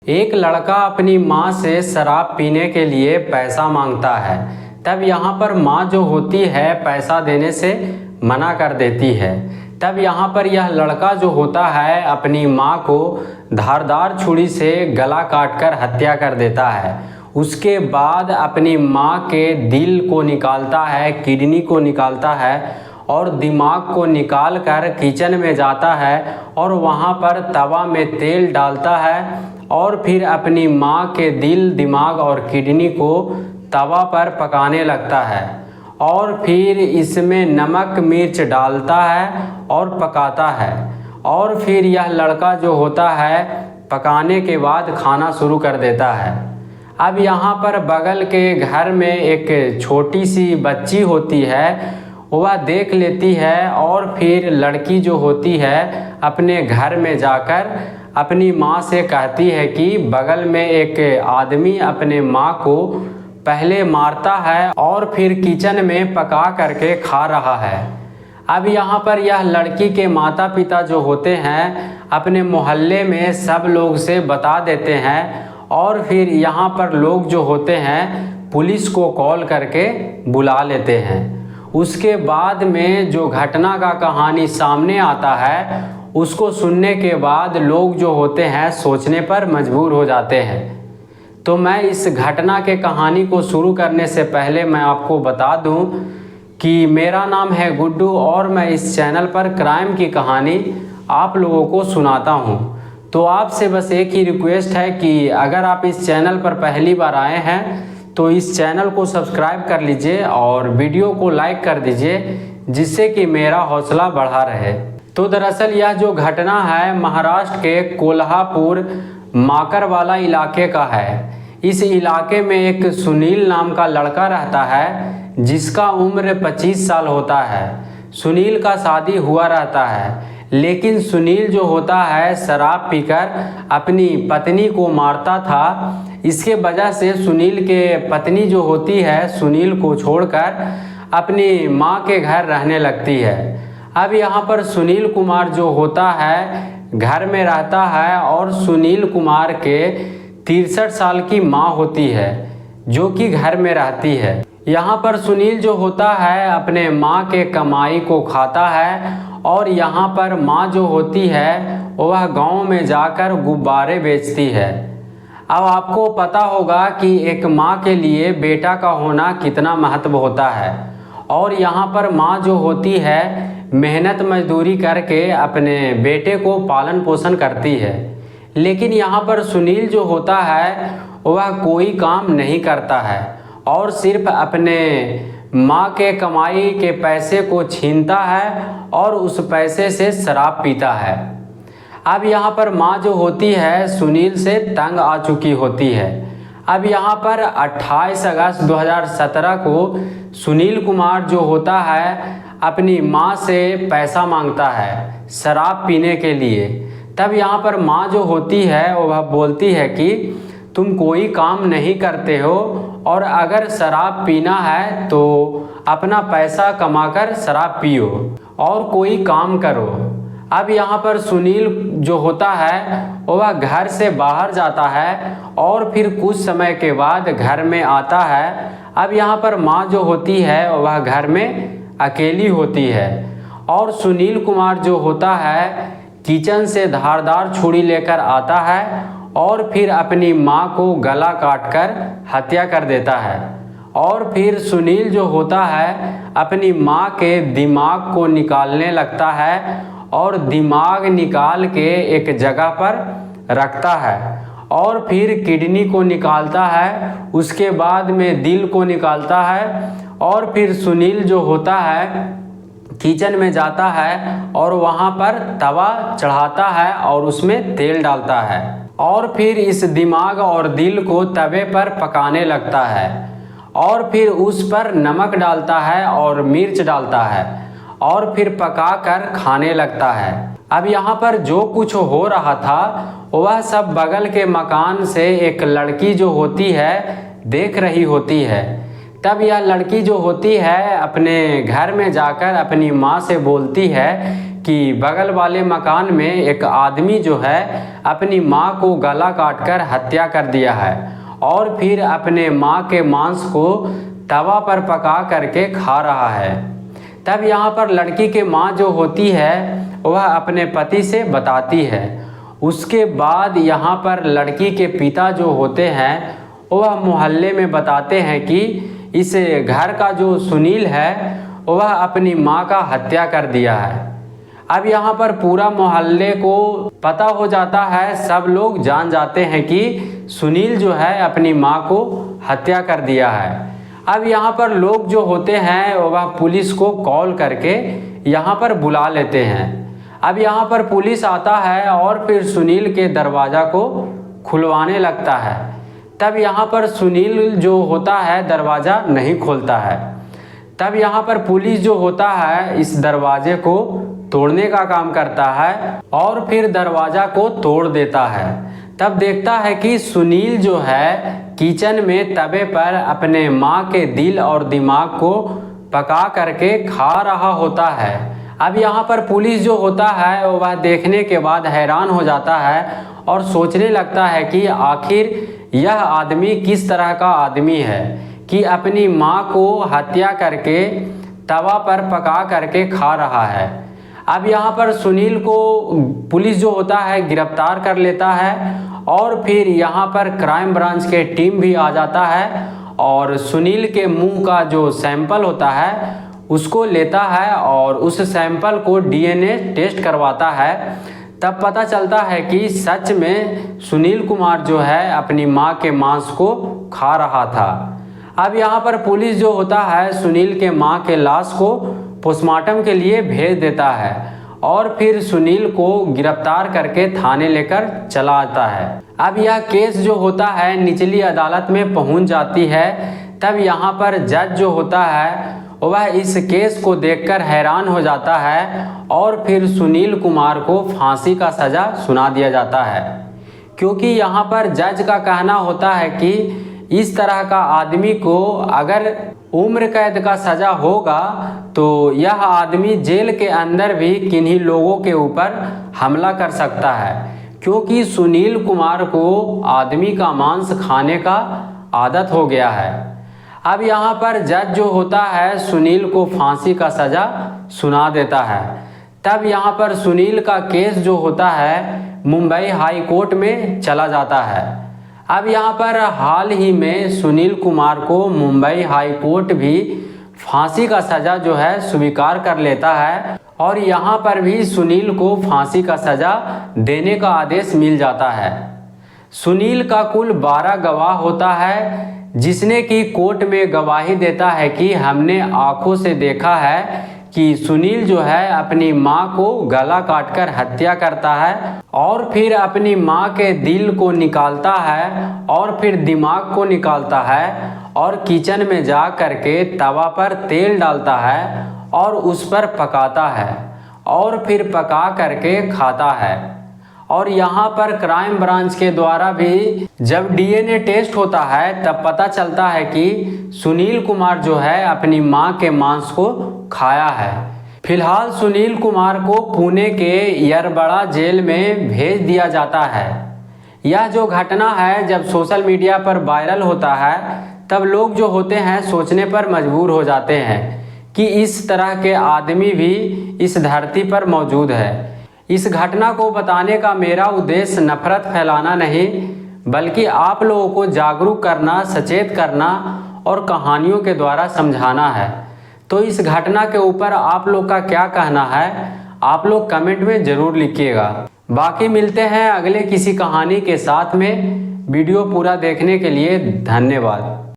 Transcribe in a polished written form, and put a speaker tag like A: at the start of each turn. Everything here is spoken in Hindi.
A: एक लड़का अपनी माँ से शराब पीने के लिए पैसा मांगता है। तब यहाँ पर माँ जो होती है पैसा देने से मना कर देती है। तब यहाँ पर यह लड़का जो होता है अपनी माँ को धारदार छुरी से गला काटकर हत्या कर देता है। उसके बाद अपनी माँ के दिल को निकालता है, किडनी को निकालता है और दिमाग को निकाल कर किचन में जाता है और वहाँ पर तवा में तेल डालता है और फिर अपनी माँ के दिल, दिमाग और किडनी को तवा पर पकाने लगता है और फिर इसमें नमक मिर्च डालता है और पकाता है। और फिर यह लड़का जो होता है पकाने के बाद खाना शुरू कर देता है। अब यहाँ पर बगल के घर में एक छोटी सी बच्ची होती है, वह देख लेती है और फिर लड़की जो होती है अपने घर में जाकर अपनी माँ से कहती है कि बगल में एक आदमी अपने माँ को पहले मारता है और फिर किचन में पका करके खा रहा है। अब यहाँ पर यह लड़की के माता पिता जो होते हैं अपने मोहल्ले में सब लोग से बता देते हैं और फिर यहाँ पर लोग जो होते हैं पुलिस को कॉल करके बुला लेते हैं। उसके बाद में जो घटना का कहानी सामने आता है उसको सुनने के बाद लोग जो होते हैं सोचने पर मजबूर हो जाते हैं। तो मैं इस घटना के कहानी को शुरू करने से पहले मैं आपको बता दूं कि मेरा नाम है गुड्डू और मैं इस चैनल पर क्राइम की कहानी आप लोगों को सुनाता हूं। तो आपसे बस एक ही रिक्वेस्ट है कि अगर आप इस चैनल पर पहली बार आए हैं तो इस चैनल को सब्सक्राइब कर लीजिए और वीडियो को लाइक कर दीजिए जिससे कि मेरा हौसला बढ़ा रहे। तो दरअसल यह जो घटना है महाराष्ट्र के कोल्हापुर माकरवाला इलाके का है। इस इलाके में एक सुनील नाम का लड़का रहता है जिसका उम्र 25 साल होता है। सुनील का शादी हुआ रहता है लेकिन सुनील जो होता है शराब पीकर अपनी पत्नी को मारता था। इसके वजह से सुनील के पत्नी जो होती है सुनील को छोड़कर अपनी माँ के घर रहने लगती है। अब यहाँ पर सुनील कुमार जो होता है घर में रहता है और सुनील कुमार के 63 साल की माँ होती है जो कि घर में रहती है। यहाँ पर सुनील जो होता है अपने माँ के कमाई को खाता है और यहाँ पर माँ जो होती है वह गांव में जाकर गुब्बारे बेचती है। अब आपको पता होगा कि एक माँ के लिए बेटा का होना कितना महत्व होता है और यहाँ पर माँ जो होती है मेहनत मजदूरी करके अपने बेटे को पालन पोषण करती है। लेकिन यहाँ पर सुनील जो होता है वह कोई काम नहीं करता है और सिर्फ अपने माँ के कमाई के पैसे को छीनता है और उस पैसे से शराब पीता है। अब यहाँ पर माँ जो होती है सुनील से तंग आ चुकी होती है। अब यहाँ पर 28 अगस्त 2017 को सुनील कुमार जो होता है अपनी माँ से पैसा मांगता है शराब पीने के लिए। तब यहाँ पर माँ जो होती है वह बोलती है कि तुम कोई काम नहीं करते हो और अगर शराब पीना है तो अपना पैसा कमाकर शराब पियो और कोई काम करो। अब यहाँ पर सुनील जो होता है वह घर से बाहर जाता है और फिर कुछ समय के बाद घर में आता है। अब यहाँ पर माँ जो होती है वह घर में अकेली होती है और सुनील कुमार जो होता है किचन से धारदार छुरी लेकर आता है और फिर अपनी माँ को गला काटकर हत्या कर देता है। और फिर सुनील जो होता है अपनी माँ के दिमाग को निकालने लगता है और दिमाग निकाल के एक जगह पर रखता है और फिर किडनी को निकालता है। उसके बाद में दिल को निकालता है और फिर सुनील जो होता है किचन में जाता है और वहाँ पर तवा चढ़ाता है और उसमें तेल डालता है और फिर इस दिमाग और दिल को तवे पर पकाने लगता है और फिर उस पर नमक डालता है और मिर्च डालता है और फिर पकाकर खाने लगता है। अब यहाँ पर जो कुछ हो रहा था वह सब बगल के मकान से एक लड़की जो होती है देख रही होती है। तब यह लड़की जो होती है अपने घर में जाकर अपनी माँ से बोलती है कि बगल वाले मकान में एक आदमी जो है अपनी माँ को गला काटकर हत्या कर दिया है और फिर अपने माँ के मांस को तवा पर पका करके खा रहा है। तब यहाँ पर लड़की के माँ जो होती है वह अपने पति से बताती है। उसके बाद यहाँ पर लड़की के पिता जो होते हैं वह मोहल्ले में बताते हैं कि इस घर का जो सुनील है वह अपनी माँ का हत्या कर दिया है। अब यहाँ पर पूरा मोहल्ले को पता हो जाता है, सब लोग जान जाते हैं कि सुनील जो है अपनी माँ को हत्या कर दिया है। अब यहाँ पर लोग जो होते हैं वह पुलिस को कॉल करके यहाँ पर बुला लेते हैं। अब यहाँ पर पुलिस आता है और फिर सुनील के दरवाज़ा को खुलवाने लगता है। तब यहाँ पर सुनील जो होता है दरवाज़ा नहीं खोलता है। तब यहाँ पर पुलिस जो होता है इस दरवाजे को तोड़ने का काम करता है और फिर दरवाज़ा को तोड़ देता है। तब देखता है कि सुनील जो है किचन में तवे पर अपने माँ के दिल और दिमाग को पका करके खा रहा होता है। अब यहाँ पर पुलिस जो होता है वह देखने के बाद हैरान हो जाता है और सोचने लगता है कि आखिर यह आदमी किस तरह का आदमी है कि अपनी माँ को हत्या करके तवा पर पका करके खा रहा है। अब यहाँ पर सुनील को पुलिस जो होता है गिरफ्तार कर लेता है और फिर यहाँ पर क्राइम ब्रांच के टीम भी आ जाता है और सुनील के मुंह का जो सैंपल होता है उसको लेता है और उस सैंपल को डीएनए टेस्ट करवाता है। तब पता चलता है कि सच में सुनील कुमार जो है अपनी माँ के मांस को खा रहा था। अब यहाँ पर पुलिस जो होता है सुनील के माँ के लाश को पोस्टमार्टम के लिए भेज देता है और फिर सुनील को गिरफ्तार करके थाने लेकर चला आता है। अब यह केस जो होता है निचली अदालत में पहुंच जाती है। तब यहाँ पर जज जो होता है वह इस केस को देखकर हैरान हो जाता है और फिर सुनील कुमार को फांसी का सज़ा सुना दिया जाता है, क्योंकि यहाँ पर जज का कहना होता है कि इस तरह का आदमी को अगर उम्र कैद का सज़ा होगा तो यह आदमी जेल के अंदर भी किन्हीं लोगों के ऊपर हमला कर सकता है, क्योंकि सुनील कुमार को आदमी का मांस खाने का आदत हो गया है। अब यहाँ पर जज जो होता है सुनील को फांसी का सज़ा सुना देता है। तब यहाँ पर सुनील का केस जो होता है मुंबई हाई कोर्ट में चला जाता है। अब यहाँ पर हाल ही में सुनील कुमार को मुंबई हाई कोर्ट भी फांसी का सज़ा जो है स्वीकार कर लेता है और यहाँ पर भी सुनील को फांसी का सज़ा देने का आदेश मिल जाता है। सुनील का कुल 12 गवाह होता है जिसने कि कोर्ट में गवाही देता है कि हमने आंखों से देखा है कि सुनील जो है अपनी माँ को गला काटकर हत्या करता है और फिर अपनी माँ के दिल को निकालता है और फिर दिमाग को निकालता है और किचन में जा करके तवा पर तेल डालता है और उस पर पकाता है और फिर पका करके खाता है। और यहाँ पर क्राइम ब्रांच के द्वारा भी जब डीएनए टेस्ट होता है तब पता चलता है कि सुनील कुमार जो है अपनी माँ के मांस को खाया है। फिलहाल सुनील कुमार को पुणे के यरबड़ा जेल में भेज दिया जाता है। यह जो घटना है जब सोशल मीडिया पर वायरल होता है तब लोग जो होते हैं सोचने पर मजबूर हो जाते हैं कि इस तरह के आदमी भी इस धरती पर मौजूद है। इस घटना को बताने का मेरा उद्देश्य नफरत फैलाना नहीं बल्कि आप लोगों को जागरूक करना, सचेत करना और कहानियों के द्वारा समझाना है। तो इस घटना के ऊपर आप लोग का क्या कहना है आप लोग कमेंट में ज़रूर लिखिएगा। बाकी मिलते हैं अगले किसी कहानी के साथ में। वीडियो पूरा देखने के लिए धन्यवाद।